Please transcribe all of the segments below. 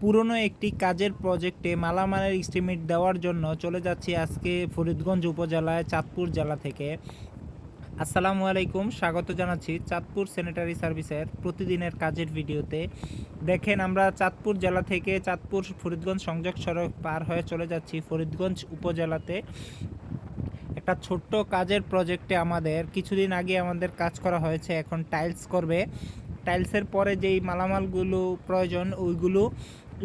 পুরনো একটি কাজের প্রজেক্টে মালামালের এস্টিমেট দেওয়ার জন্য চলে যাচ্ছি আজকে ফরিদগঞ্জ উপজেলায় চাঁদপুর জেলা থেকে। আসসালামু আলাইকুম, স্বাগত জানাচ্ছি চাঁদপুর স্যানিটারি সার্ভিসের প্রতিদিনের কাজের ভিডিওতে। দেখেন, আমরা চাঁদপুর জেলা থেকে চাঁদপুর ফরিদগঞ্জ সংযোগ সড়ক পার হয়ে চলে যাচ্ছি ফরিদগঞ্জ উপজেলাতে। একটা ছোট্ট কাজের প্রজেক্টে আমাদের কিছুদিন আগে কাজ করা হয়েছে, এখন টাইলস করবে। টাইলসের পরে যেই মালামালগুলো প্রয়োজন ওইগুলো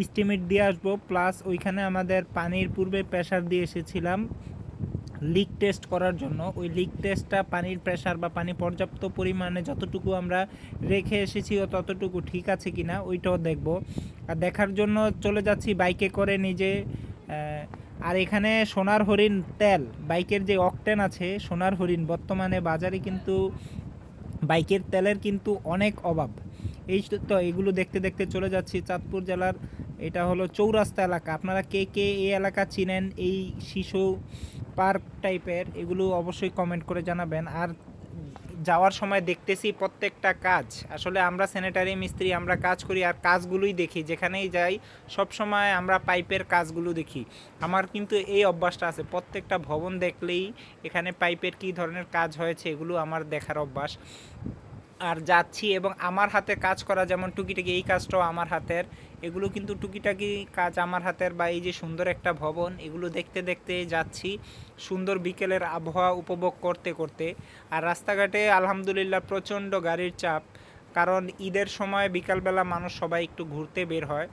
এস্টিমেট দিয়ে আসবো, প্লাস ওইখানে আমাদের পানির পূর্বে প্রেশার দিয়ে এসেছিলাম লিক টেস্ট করার জন্য। ওই লিক টেস্টটা পানির প্রেশার বা পানি পর্যাপ্ত পরিমাণে যতটুকু আমরা রেখে এসেছি ও ততটুকু ঠিক আছে কি না ওইটাও দেখব। আর দেখার জন্য চলে যাচ্ছি বাইকে করে নিজে। আর এখানে সোনার হরিণ তেল, বাইকের যে অকটেন আছে সোনার হরিণ, বর্তমানে বাজারে কিন্তু বাইকের তেলের কিন্তু অনেক অভাব। এই তো এগুলো দেখতে দেখতে চলে যাচ্ছি চাঁদপুর জেলার। এটা হলো চৌরাস্তা এলাকা। আপনারা কে কে এই এলাকা চিনেন, এই শিশু পার্ক টাইপের, এগুলো অবশ্যই কমেন্ট করে জানাবেন। আর যাওয়ার সময় দেখতেছি প্রত্যেকটা কাজ, আসলে আমরা স্যানিটারি মিস্ত্রি, আমরা কাজ করি আর কাজগুলোই দেখি, যেখানেই যাই সব সময় আমরা পাইপের কাজগুলো দেখি। আমার কিন্তু এই অভ্যাসটা আছে, প্রত্যেকটা ভবন দেখলেই এখানে পাইপের কী ধরনের কাজ হয়েছে এগুলো আমার দেখার অভ্যাস। আর যাচ্ছি এবং আমার হাতে কাজ করা, যেমন টুকিটাকি এই কাজটাও আমার হাতের, এগুলো কিন্তু টুকিটাকি কাজ আমার হাতের। বা এই যে সুন্দর একটা ভবন, এগুলো দেখতে দেখতে যাচ্ছি সুন্দর বিকেলের আবহাওয়া উপভোগ করতে করতে। আর রাস্তাঘাটে আলহামদুলিল্লাহ প্রচণ্ড গাড়ির চাপ, কারণ ঈদের সময় বিকালবেলা মানুষ সবাই একটু ঘুরতে বের হয়।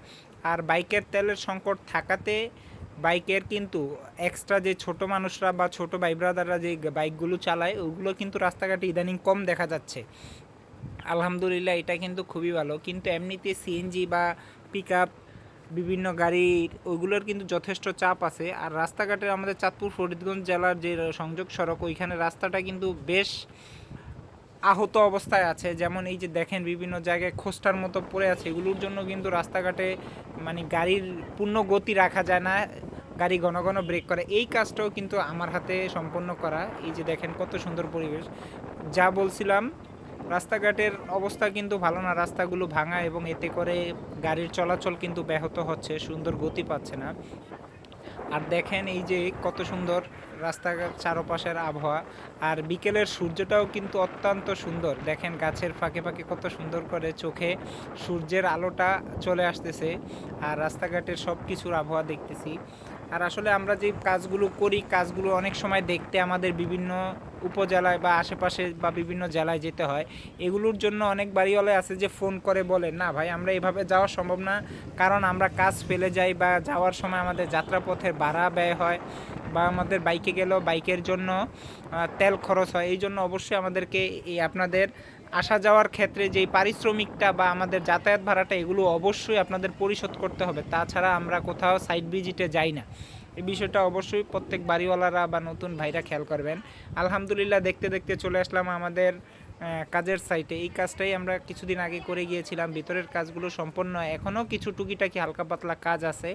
আর বাইকের তেলের সংকট থাকাতে বাইকের কিন্তু এক্সট্রা যে ছোট মানুষরা বা ছোট ভাই ব্রাদাররা যে বাইকগুলো চালায় ওগুলো কিন্তু রাস্তাঘাটে ইদানিং কম দেখা যাচ্ছে। আলহামদুলিল্লাহ, এটা কিন্তু খুবই ভালো। কিন্তু এমনিতে সিএনজি বা পিক আপ বিভিন্ন গাড়ির ওইগুলোর কিন্তু যথেষ্ট চাপ আছে। আর রাস্তাঘাটের আমাদের চাঁদপুর ফরিদগঞ্জ জেলার যে সংযোগ সড়ক, ওইখানে রাস্তাটা কিন্তু বেশ আহত অবস্থায় আছে। যেমন এই যে দেখেন বিভিন্ন জায়গায় খোস্টার মতো পড়ে আছে, এগুলোর জন্য কিন্তু রাস্তাঘাটে মানে গাড়ির পূর্ণ গতি রাখা যায় না, গাড়ি ঘন ঘন ব্রেক করে। এই কাজটাও কিন্তু আমার হাতে সম্পন্ন করা। এই যে দেখেন কত সুন্দর পরিবেশ। যা বলছিলাম, রাস্তাঘাটের অবস্থা কিন্তু ভালো না, রাস্তাগুলো ভাঙা এবং এতে করে গাড়ির চলাচল কিন্তু ব্যাহত হচ্ছে, সুন্দর গতি পাচ্ছে না। আর দেখেন এই যে কত সুন্দর রাস্তাঘাট চারপাশের আবহাওয়া। আর বিকেলের সূর্যটাও কিন্তু অত্যন্ত সুন্দর, দেখেন গাছের ফাঁকে ফাঁকে কত সুন্দর করে চোখে সূর্যের আলোটা চলে আসতেছে। আর রাস্তাঘাটের সব কিছুর আবহাওয়া দেখতেছি। আর আসলে আমরা যে কাজগুলো করি, কাজগুলো অনেক সময় দেখতে আমাদের বিভিন্ন উপজেলায় বা আশেপাশে বা বিভিন্ন জেলায় যেতে হয়। এগুলোর জন্য অনেক বাড়িওয়ালা আছে যে ফোন করে বলে, না ভাই আমরা এভাবে যাওয়া সম্ভব না, কারণ আমরা কাজ ফেলে যাই বা যাওয়ার সময় আমাদের যাত্রাপথের ভাড়া ব্যয় হয়, বা আমাদের বাইকে গেলেও বাইকের জন্য তেল খরচ হয়। এই জন্য অবশ্যই আমাদেরকে এই আপনাদের আসা যাওয়ার ক্ষেত্রে যেই পারিশ্রমিকটা বা আমাদের যাতায়াত ভাড়াটা, এগুলো অবশ্যই আপনাদের পরিশোধ করতে হবে, তাছাড়া আমরা কোথাও সাইট ভিজিটে যাই না। এই বিষয়টা অবশ্যই প্রত্যেক বাড়িওয়ালারা বা নতুন ভাইরা খেয়াল করবেন। আলহামদুলিল্লাহ, দেখতে দেখতে চলে আসলাম আমাদের কাজের সাইটে। এই কাজটাই আমরা কিছুদিন আগে করে গিয়েছিলাম, ভিতরের কাজগুলো সম্পন্ন, এখনও কিছু টুকিটাকি হালকা পাতলা কাজ আছে।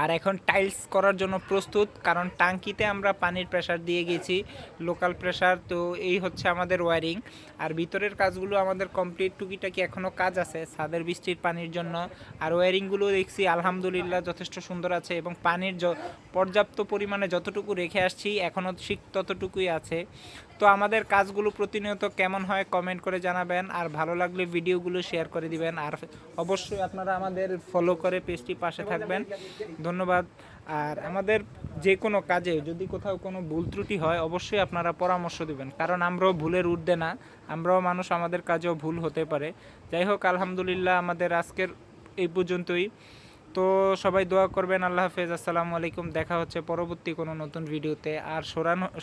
আর এখন টাইলস করার জন্য প্রস্তুত, কারণ টাঙ্কিতে আমরা পানির প্রেশার দিয়ে গেছি, লোকাল প্রেশার। তো এই হচ্ছে আমাদের ওয়্যারিং। আর ভিতরের কাজগুলো আমাদের কমপ্লিট, টুকিটাকি এখনও কাজ আছে ছাদের বৃষ্টির পানির জন্য। আর ওয়্যারিংগুলো দেখছি আলহামদুলিল্লাহ যথেষ্ট সুন্দর আছে, এবং পানির পর্যাপ্ত পরিমাণে যতটুকু রেখে আসছি এখনও ঠিক ততটুকুই আছে। তো আমাদের কাজগুলো প্রতিনিয়ত কেমন হয় কমেন্ট করে জানাবেন, আর ভালো লাগলে ভিডিওগুলো শেয়ার করে দিবেন। আর অবশ্যই আপনারা আমাদের ফলো করে পেজটি পাশে থাকবেন। ধন্যবাদ। আর আমাদের যে কোনো কাজে যদি কোথাও কোনো ভুল ত্রুটি হয় অবশ্যই আপনারা পরামর্শ দিবেন, কারণ আমরাও ভুলের ঊর্ধ্বে না, আমরাও মানুষ, আমাদের কাজেও ভুল হতে পারে। যাই হোক, আলহামদুলিল্লাহ আমাদের আজকের এই পর্যন্তই। তো সবাই দোয়া করবেন। আল্লাহ হাফেজ, আসসালামু আলাইকুম। দেখা হচ্ছে পরবর্তী কোনো নতুন ভিডিওতে। আর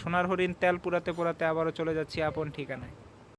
সোনার হরিণ তেল পুরাতে পুরাতে আবারও চলে যাচ্ছি আপন ঠিকানায়।